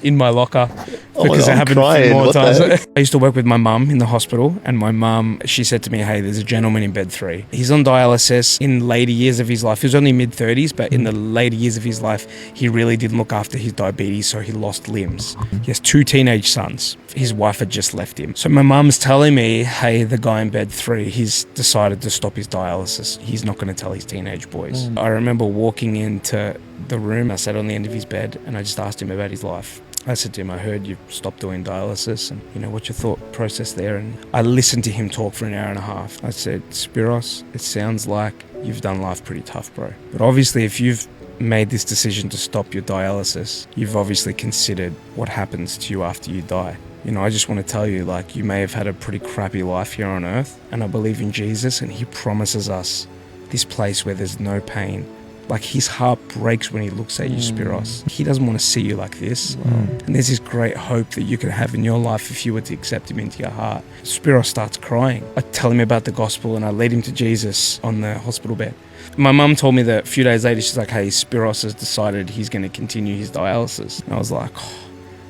in my locker because it happened a few more times. I used to work with my mum in the hospital, and my mum, she said to me, hey, there's a gentleman in bed 3. He's on dialysis in later years of his life. He was only mid-30s, but in the later years of his life, he really didn't look after his diabetes, so he lost limbs. He has 2 teenage sons. His wife had just left him. So my mum's telling me, hey, the guy in bed 3, he's decided to stop his dialysis. He's not going to tell his teenage boys. I remember walking into the room. I sat on the end of his bed and I just asked him about his life. I said to him, I heard you've stopped doing dialysis, and what's your thought process there? And I listened to him talk for an hour and a half. I said, Spiros, it sounds like you've done life pretty tough, bro. But obviously if you've made this decision to stop your dialysis, you've obviously considered what happens to you after you die. I just want to tell you, you may have had a pretty crappy life here on earth, and I believe in Jesus, and he promises us this place where there's no pain. His heart breaks when he looks at you, Spiros. He doesn't want to see you like this. And there's this great hope that you can have in your life if you were to accept him into your heart. Spiros starts crying. I tell him about the gospel and I lead him to Jesus on the hospital bed. My mum told me that a few days later, she's like, hey, Spiros has decided he's going to continue his dialysis. And I was like,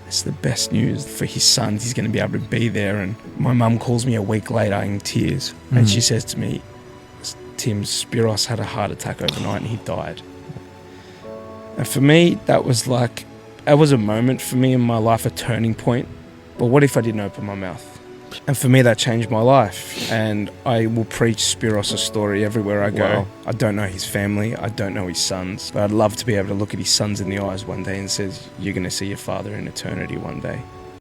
it's the best news for his sons. He's going to be able to be there. And my mum calls me a week later in tears. And she says to me, Tim, Spiros had a heart attack overnight and he died. And for me, that was a moment for me in my life, a turning point. But what if I didn't open my mouth? And for me, that changed my life. And I will preach Spiros' story everywhere I go. Wow. I don't know his family. I don't know his sons. But I'd love to be able to look at his sons in the eyes one day and says, you're going to see your father in eternity one day.